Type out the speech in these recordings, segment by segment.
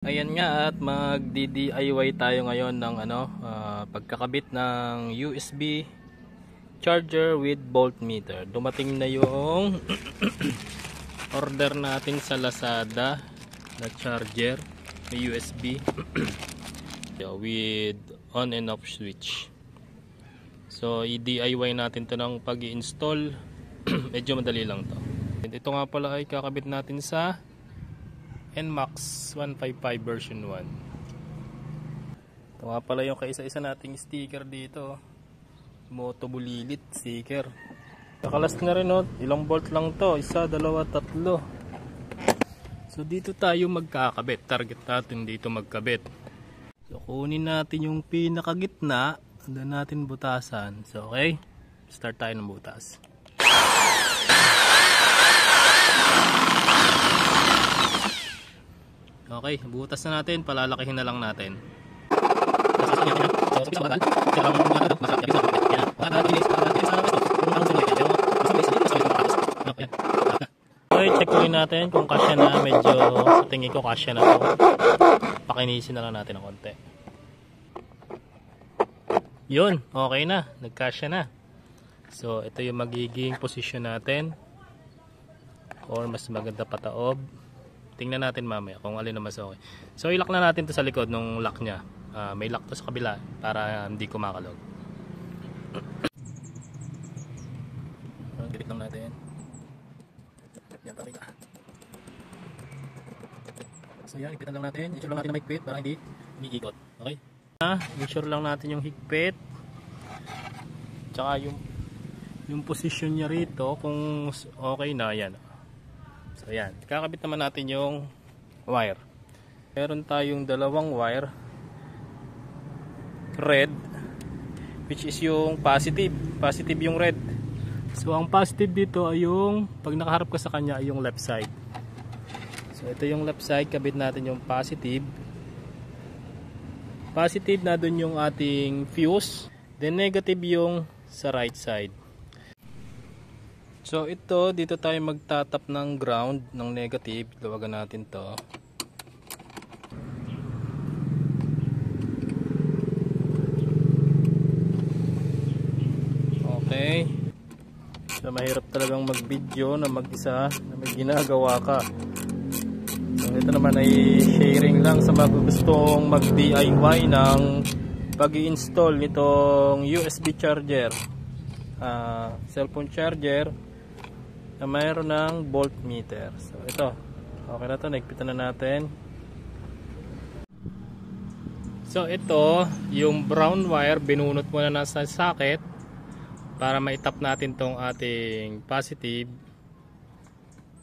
Ayan nga, at mag-DIY tayo ngayon ng pagkakabit ng USB charger with voltmeter. Dumating na yung order natin sa Lazada na charger may USB with on and off switch. So i-DIY natin to ng pag-i-install. Medyo madali lang to. Ito nga pala ay kakabit natin sa NMAX 155 version 1. Ito nga pala yung kaisa-isa nating sticker dito. Moto Bulilit sticker. Nakalas na rin, oh. Ilang bolt lang to, 1, 2, 3. So dito tayo magkakabit. Target natin dito magkabit. So kunin natin yung pinakagitna, doon natin butasan. So okay, start tayo ng butas. Okay, butas na natin, palalakihin na lang natin. Okay, check rin natin kung kasya na. Medyo sa tingin ko kasya na to. Pakinisin na lang natin ng konti. Yun, okay na, nagkasya na. So ito yung magiging position natin, or mas maganda pataob. Tingnan natin mamaya kung alin na mas okay. So i-lock na natin to sa likod nung lock nya. May lock to sa kabila para hindi kumakalog. Click lang natin. Yan, tabi ka. So yan, higpitan lang natin. I-sure lang natin na mahigpit para hindi umiikot. Okay? I-sure lang natin yung higpit. Tsaka yung position nya rito kung okay na, yan. So yan, kakabit naman natin yung wire. Meron tayong dalawang wire, red, which is yung positive yung red. So ang positive dito ay yung pag nakaharap ka sa kanya ay yung left side. So ito yung left side, kabit natin yung positive na dun yung ating fuse, then negative yung sa right side. So ito, dito tayo magtatap ng ground ng negative. Lawagan natin to. Okay. So mahirap talagang mag-video na mag-isa na may ginagawa ka. So ito naman ay sharing lang sa mga gustong mag-DIY ng pag-i-install nitong USB charger, cellphone charger na mayroon ng voltmeter. So ito, okay na to, naigpitan na natin. So ito, yung brown wire binunot muna na sa socket para maitap natin tong ating positive.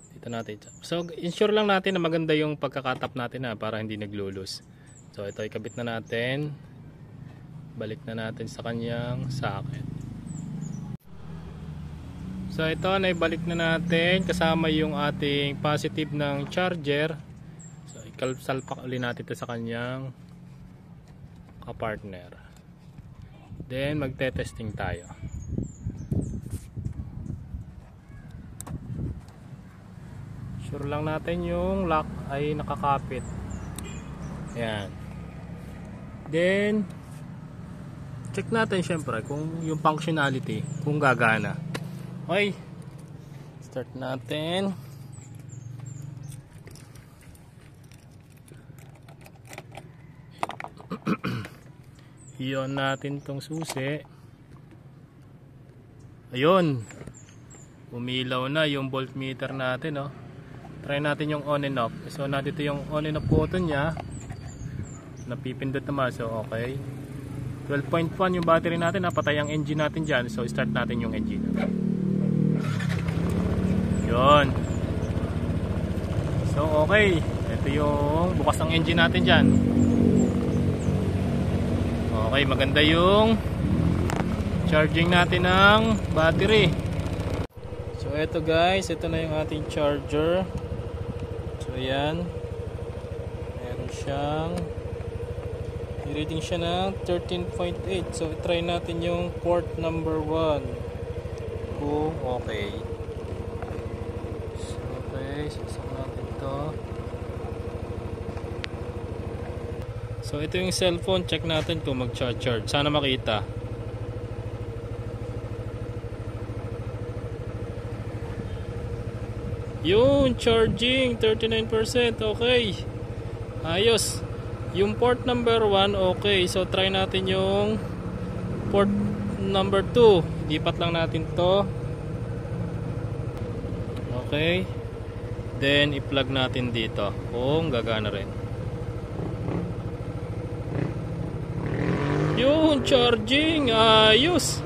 Dito natin. So ensure lang natin na maganda yung pagkakatap natin para hindi naglulus. So ito, ikabit na natin. Balik na natin sa kanyang socket. So ito, naibalik na natin kasama yung ating positive ng charger. So ikalsalpak ulit natin ito sa kanyang kapartner. Then magte-testing tayo. Sure lang natin yung lock ay nakakapit. Ayan. Then check natin syempre kung yung functionality, kung gagana. Okay, start natin. I-on natin tong susi. Ayun, umilaw na yung voltmeter natin, oh. Try natin yung on and off. So nandito yung on and off button nya, napipindot naman. So okay, 12.1 yung battery natin. Napatay ang engine natin dyan. So start natin yung engine. Yun. So okay, ito yung bukas ng engine natin dyan. Okay, maganda yung charging natin ng battery. So ito guys, ito na yung ating charger. So yan, meron siyang rating siya ng 13.8. So try natin yung port number 1 kung okay. So okay, sasama natin to. So ito yung cellphone, check natin kung mag-charge. Sana makita. Yun, charging 39%. Okay. Ayos. Yung port number 1, okay. So try natin yung port number 2. Lipat lang natin to. Okay. Then i-plug natin dito kung gagana rin. Yun, charging. Ayos.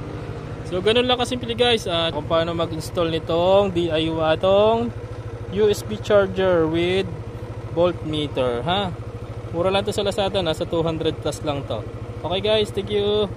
So ganun lang kasimple guys. Kung paano mag-install nitong DIY, itong USB charger with voltmeter, ha? Mura lang to sa Lazada, nasa 200 plus lang to. Okay guys, thank you.